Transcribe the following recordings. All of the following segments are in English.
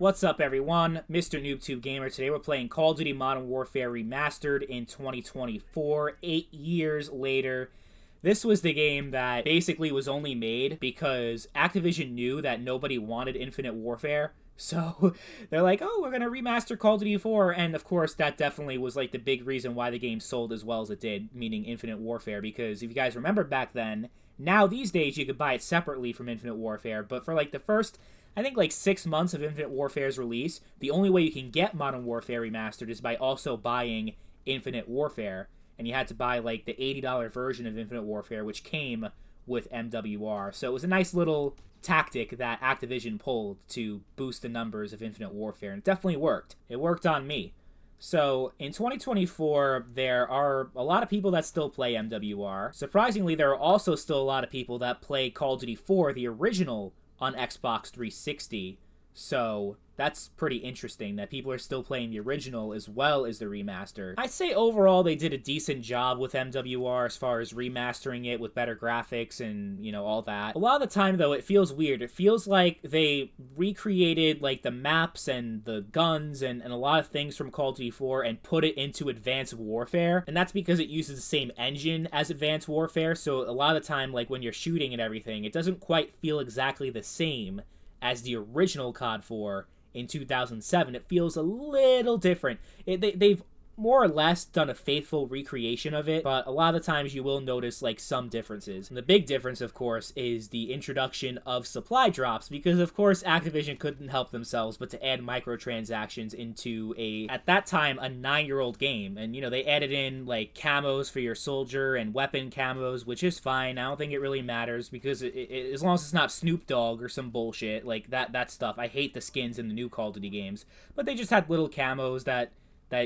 What's up, everyone? Mr. NoobTube Gamer. Today we're playing Call of Duty Modern Warfare Remastered in 2024, 8 years later. This was the game that basically was only made because Activision knew that nobody wanted Infinite Warfare. So they're like, oh, we're going to remaster Call of Duty 4. And of course, that definitely was like the big reason why the game sold as well as it did, meaning Infinite Warfare. Because if you guys remember back then, now these days you could buy it separately from Infinite Warfare. But for like the first, I think like 6 months of Infinite Warfare's release, the only way you can get Modern Warfare Remastered is by also buying Infinite Warfare. And you had to buy like the $80 version of Infinite Warfare, which came with MWR. So it was a nice little tactic that Activision pulled to boost the numbers of Infinite Warfare. And it definitely worked. It worked on me. So in 2024, there are a lot of people that still play MWR. Surprisingly, there are also still a lot of people that play Call of Duty 4, the original, on Xbox 360. So that's pretty interesting that people are still playing the original as well as the remaster. I'd say overall they did a decent job with MWR as far as remastering it with better graphics and, you know, all that. A lot of the time, though, it feels weird. It feels like they recreated, like, the maps and the guns and a lot of things from Call of Duty 4 and put it into Advanced Warfare. And that's because it uses the same engine as Advanced Warfare, so a lot of the time, like, when you're shooting and everything, it doesn't quite feel exactly the same as the original COD 4 in 2007. It feels a little different. They've more or less done a faithful recreation of it, but a lot of times you will notice like some differences. And the big difference, of course, is the introduction of supply drops, because of course Activision couldn't help themselves but to add microtransactions into at that time, a 9-year-old game. And, you know, they added in like camos for your soldier and weapon camos, which is fine. I don't think it really matters because as long as it's not Snoop Dogg or some bullshit, like that stuff. I hate the skins in the new Call of Duty games, but they just had little camos that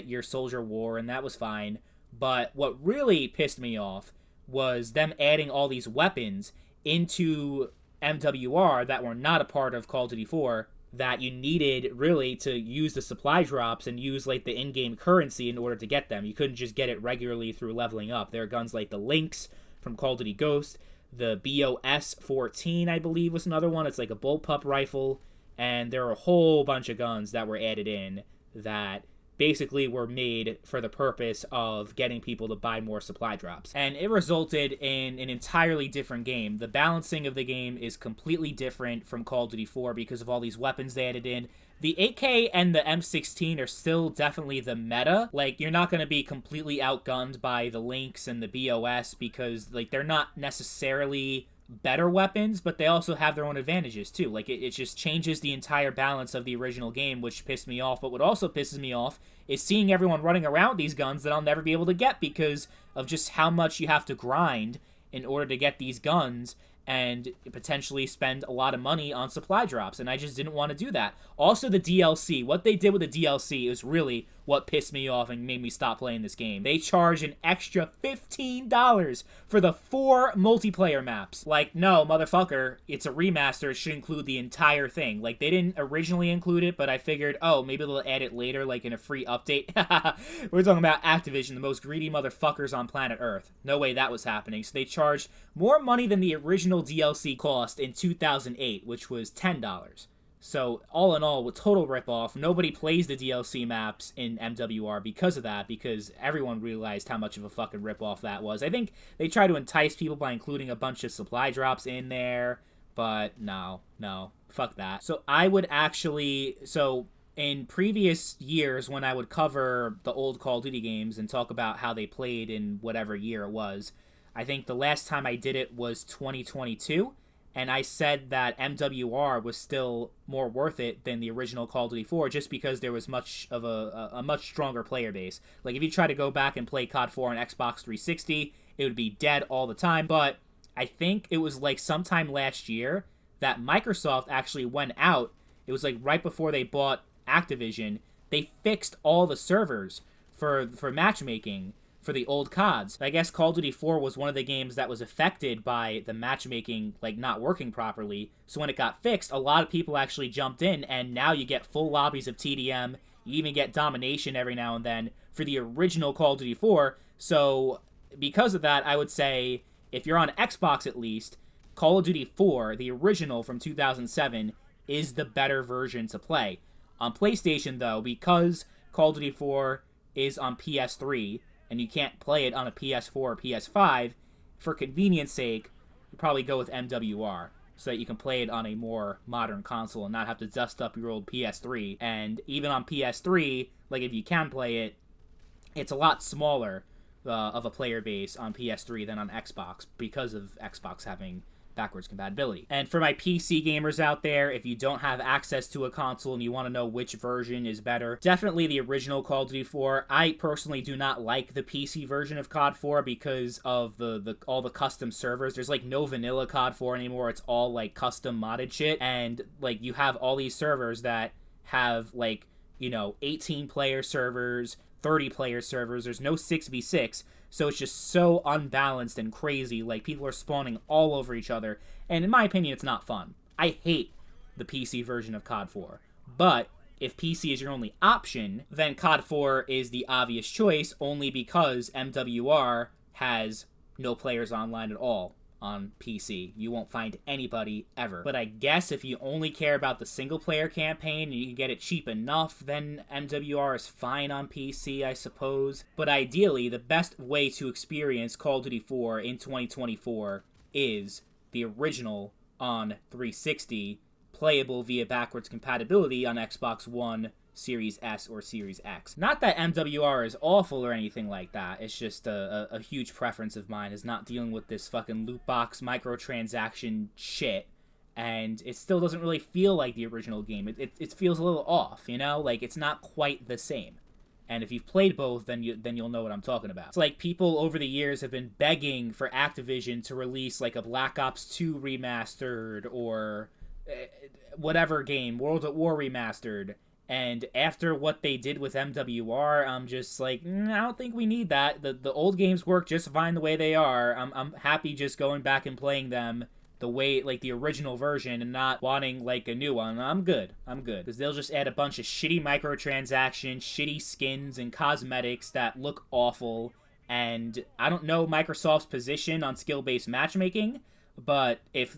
your soldier wore, and that was fine. But what really pissed me off was them adding all these weapons into MWR that were not a part of Call of Duty 4 that you needed really to use the supply drops and use like the in-game currency in order to get them. You couldn't just get it regularly through leveling up. There are guns like the Lynx from Call of Duty Ghost, the BOS 14, I believe, was another one. It's like a bullpup rifle, and there are a whole bunch of guns that were added in that basically were made for the purpose of getting people to buy more supply drops. And it resulted in an entirely different game. The balancing of the game is completely different from Call of Duty 4 because of all these weapons they added in. The AK and the M16 are still definitely the meta. Like, you're not going to be completely outgunned by the Lynx and the BOS because, like, they're not necessarily better weapons, but they also have their own advantages too. Like, it just changes the entire balance of the original game, which pissed me off. But what also pisses me off is seeing everyone running around these guns that I'll never be able to get because of just how much you have to grind in order to get these guns and potentially spend a lot of money on supply drops, and I just didn't want to do that. Also, the DLC. What they did with the DLC is really what pissed me off and made me stop playing this game. They charge an extra $15 for the 4 multiplayer maps. Like, no, motherfucker, it's a remaster, it should include the entire thing. Like, they didn't originally include it, but I figured, oh, maybe they'll add it later, like in a free update. We're talking about Activision, the most greedy motherfuckers on planet Earth. No way that was happening. So they charged more money than the original DLC cost in 2008, which was $10. So, all in all, a total ripoff. Nobody plays the DLC maps in MWR because of that, because everyone realized how much of a fucking ripoff that was. I think they try to entice people by including a bunch of supply drops in there, but no, fuck that. So, I would actually... So, in previous years, when I would cover the old Call of Duty games and talk about how they played in whatever year it was, I think the last time I did it was 2022, and I said that MWR was still more worth it than the original Call of Duty 4 just because there was much of a much stronger player base. Like, if you try to go back and play COD 4 on Xbox 360, it would be dead all the time. But I think it was like sometime last year that Microsoft actually went out. It was like right before they bought Activision. They fixed all the servers for matchmaking for the old CODs. I guess Call of Duty 4 was one of the games that was affected by the matchmaking, like, not working properly. So when it got fixed, a lot of people actually jumped in, and now you get full lobbies of TDM. You even get domination every now and then for the original Call of Duty 4. So because of that, I would say, if you're on Xbox at least, Call of Duty 4, the original from 2007, is the better version to play. On PlayStation, though, because Call of Duty 4 is on PS3 and you can't play it on a PS4 or PS5, for convenience sake, you probably go with MWR so that you can play it on a more modern console and not have to dust up your old PS3. And even on PS3, like if you can play it, it's a lot smaller of a player base on PS3 than on Xbox because of Xbox having backwards compatibility. And for my PC gamers out there, if you don't have access to a console and you want to know which version is better, definitely the original Call of Duty 4. I personally do not like the PC version of COD 4 because of all the custom servers. There's like no vanilla COD 4 anymore. It's all like custom modded shit, and like you have all these servers that have like, 18 player servers, 30 player servers. There's no 6v6, so it's just so unbalanced and crazy. Like, people are spawning all over each other, and in my opinion, it's not fun. I hate the PC version of COD 4, but if PC is your only option, then COD 4 is the obvious choice, only because MWR has no players online at all on PC. You won't find anybody ever. But I guess if you only care about the single player campaign and you can get it cheap enough, then MWR is fine on PC, I suppose. But ideally, the best way to experience Call of Duty 4 in 2024 is the original on 360, playable via backwards compatibility on Xbox One, Series S, or Series X. Not that MWR is awful or anything like that. It's just a huge preference of mine is not dealing with this fucking loot box microtransaction shit, and it still doesn't really feel like the original game. It feels a little off, Like, it's not quite the same. And if you've played both, then you'll know what I'm talking about. It's like people over the years have been begging for Activision to release like a Black Ops 2 remastered or whatever game, World at War remastered. And after what they did with MWR, I'm just like, I don't think we need that. The old games work just fine the way they are. I'm happy just going back and playing them the way, like, the original version and not wanting, like, a new one. I'm good. Because they'll just add a bunch of shitty microtransactions, shitty skins, and cosmetics that look awful. And I don't know Microsoft's position on skill-based matchmaking, but if,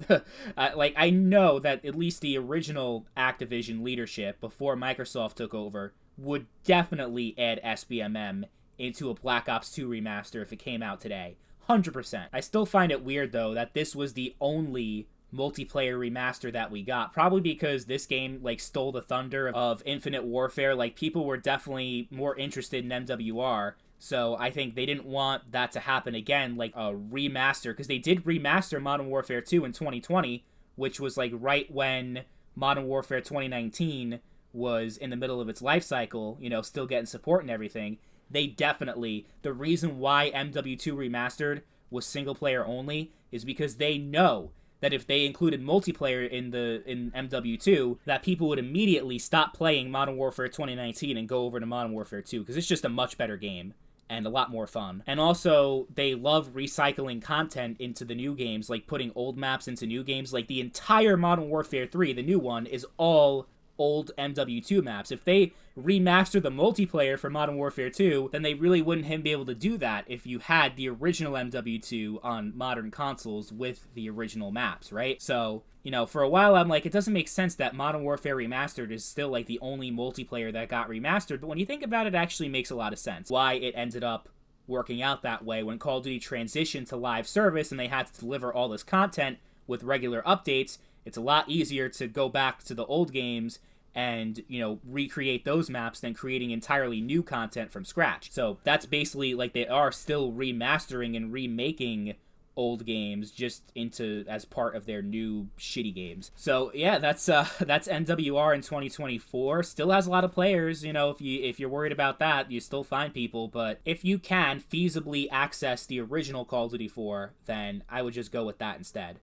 I know that at least the original Activision leadership, before Microsoft took over, would definitely add SBMM into a Black Ops 2 remaster if it came out today. 100%. I still find it weird, though, that this was the only multiplayer remaster that we got. Probably because this game, like, stole the thunder of Infinite Warfare. Like, people were definitely more interested in MWR. So I think they didn't want that to happen again, like a remaster, because they did remaster Modern Warfare 2 in 2020, which was like right when Modern Warfare 2019 was in the middle of its life cycle, still getting support and everything. They definitely, the reason why MW2 Remastered was single player only is because they know that if they included multiplayer in MW2, that people would immediately stop playing Modern Warfare 2019 and go over to Modern Warfare 2, because it's just a much better game and a lot more fun. And also, they love recycling content into the new games, like putting old maps into new games. Like, the entire Modern Warfare 3, the new one, is all old MW2 maps. If they remaster the multiplayer for Modern Warfare 2, then they really wouldn't be able to do that if you had the original MW2 on modern consoles with the original maps, right? So, for a while I'm like, it doesn't make sense that Modern Warfare Remastered is still like the only multiplayer that got remastered, but when you think about it, it actually makes a lot of sense why it ended up working out that way when Call of Duty transitioned to live service and they had to deliver all this content with regular updates. It's a lot easier to go back to the old games and, recreate those maps than creating entirely new content from scratch. So that's basically, like, they are still remastering and remaking old games just as part of their new shitty games. So yeah, that's MWR in 2024. Still has a lot of players. If you're worried about that, you still find people. But if you can feasibly access the original Call of Duty 4, then I would just go with that instead.